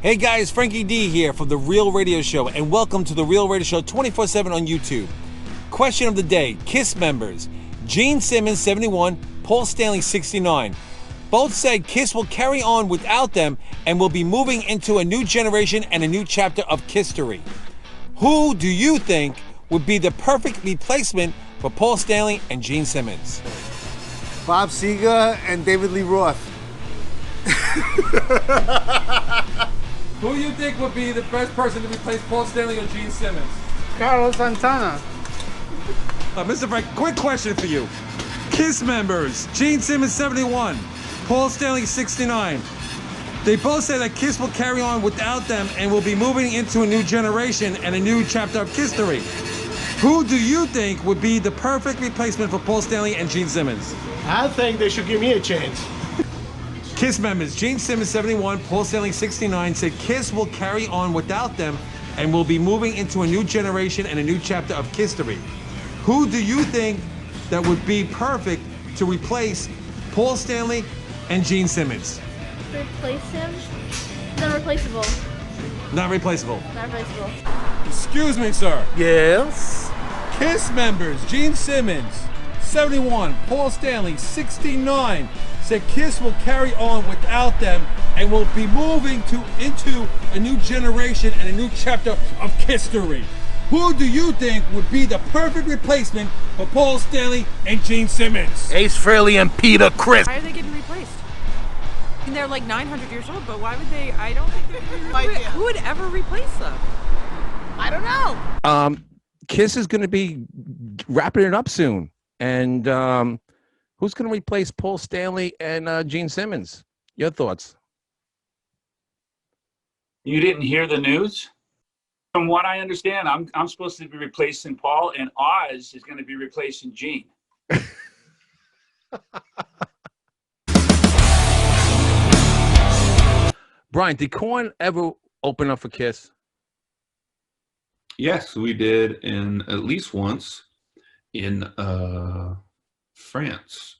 Hey guys, Frankie D here from The Real Radio Show, and welcome to The Real Radio Show 24/7 on YouTube. Question of the day, KISS members. Gene Simmons, 71, Paul Stanley, 69. Both said KISS will carry on without them and will be moving into a new generation and a new chapter of KISSTORY. Who do you think would be the perfect replacement for Paul Stanley and Gene Simmons? Bob Seger and David Lee Roth. Who do you think would be the best person to replace Paul Stanley or Gene Simmons? Carlos Santana. Mr. Frank, quick question for you. KISS members, Gene Simmons, 71, Paul Stanley, 69. They both say that KISS will carry on without them and will be moving into a new generation and a new chapter of KISSTORY. Who do you think would be the perfect replacement for Paul Stanley and Gene Simmons? I think they should give me a chance. KISS members, Gene Simmons, 71, Paul Stanley, 69, said KISS will carry on without them and will be moving into a new generation and a new chapter of KISSTORY. Who do you think that would be perfect to replace Paul Stanley and Gene Simmons? Replace him? Not replaceable. Not replaceable. Not replaceable. Excuse me, sir. Yes. KISS members, Gene Simmons, 71, Paul Stanley, 69, said KISS will carry on without them and will be moving into a new generation and a new chapter of KISSTORY. Who do you think would be the perfect replacement for Paul Stanley and Gene Simmons? Ace Frehley and Peter Chris. Why are they getting replaced? I mean, they're like 900 years old, but why would they? I don't think they're who would ever replace them? I don't know. KISS is going to be wrapping it up soon, and who's going to replace Paul Stanley and Gene Simmons? Your thoughts? You didn't hear the news? From what I understand, I'm supposed to be replacing Paul, and Oz is going to be replacing Gene. Brian, did Korn ever open up for KISS? Yes, we did, in at least once in France,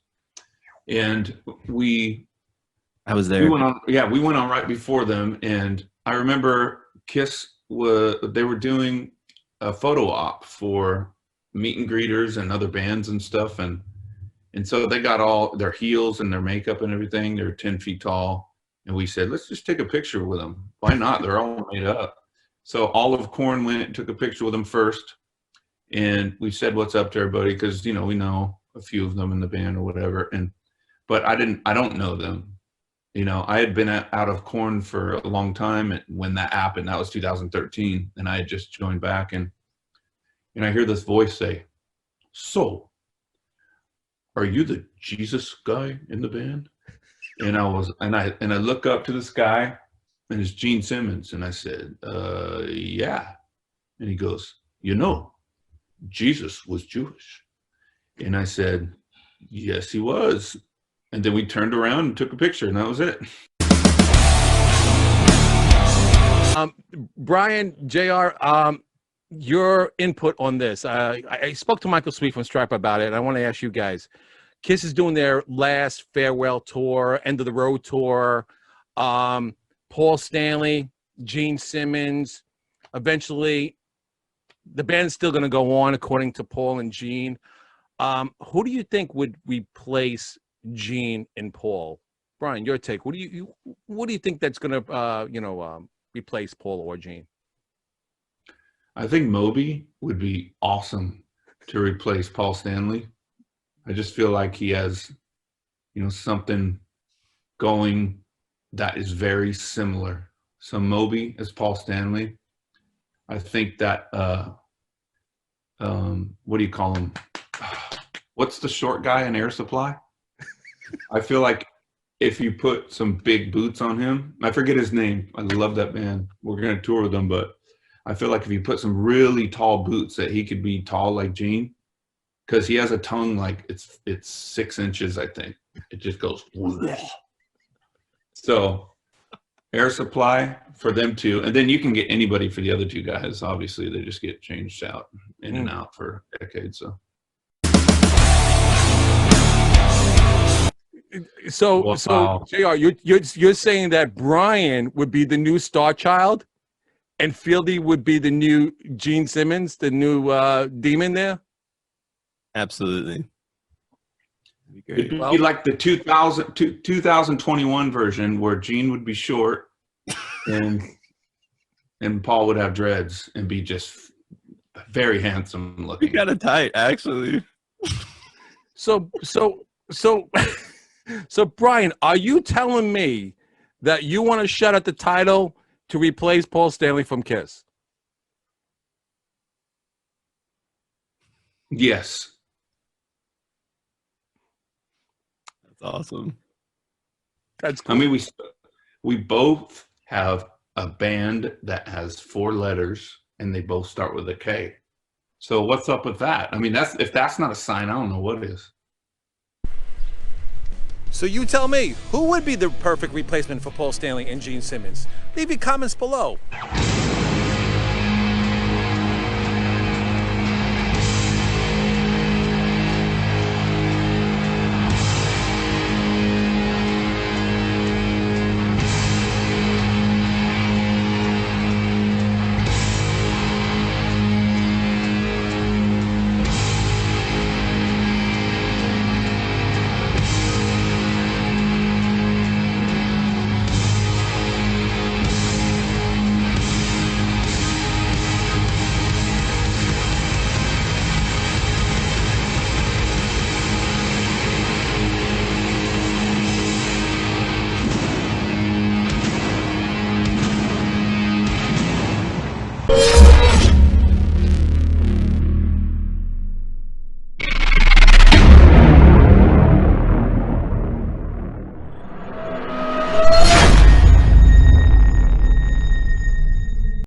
and I was there. We went on right before them, and I remember KISS they were doing a photo op for meet and greeters and other bands and stuff, and so they got all their heels and their makeup and everything. They're 10 feet tall, and we said, let's just take a picture with them. Why not? They're all made up. So all of Korn went and took a picture with them first, and we said what's up to everybody, because we know a few of them in the band or whatever, but I don't know them. I had been out of Korn for a long time when that happened. That was 2013, and I had just joined back, and I hear this voice say, "So, are you the Jesus guy in the band?" And I look up to this guy, and it's Gene Simmons, and I said, "Yeah." And he goes, "Jesus was Jewish." And I said, "Yes, he was." And then we turned around and took a picture, and that was it. Brian, JR, your input on this. I spoke to Michael Sweet from Stripe about it, and I want to ask you guys. KISS is doing their last farewell tour, end of the road tour. Paul Stanley, Gene Simmons. Eventually, the band's still going to go on, according to Paul and Gene. Who do you think would replace Gene and Paul? Brian, your take. What do you think that's going to replace Paul or Gene? I think Moby would be awesome to replace Paul Stanley. I just feel like he has something going that is very similar. So Moby as Paul Stanley. I think that what do you call him? What's the short guy in Air Supply? I feel like if you put some big boots on him, I forget his name. I love that band. We're going to tour with them, but I feel like if you put some really tall boots, that he could be tall like Gene, because he has a tongue like it's 6 inches, I think. It just goes. So Air Supply for them two, and then you can get anybody for the other two guys. Obviously, they just get changed out in and out for decades. So So Jr. You're saying that Brian would be the new star child, and Fieldy would be the new Gene Simmons, the new demon there. Absolutely. It'd be like the 2021 version where Gene would be short and Paul would have dreads and be just very handsome looking. Kind of tight, actually. So Brian, are you telling me that you want to shut at the title to replace Paul Stanley from Kiss? Yes. That's awesome. That's cool. I mean, we both have a band that has 4 letters and they both start with a K. So what's up with that? I mean, if that's not a sign, I don't know what is. So you tell me, who would be the perfect replacement for Paul Stanley and Gene Simmons? Leave your comments below.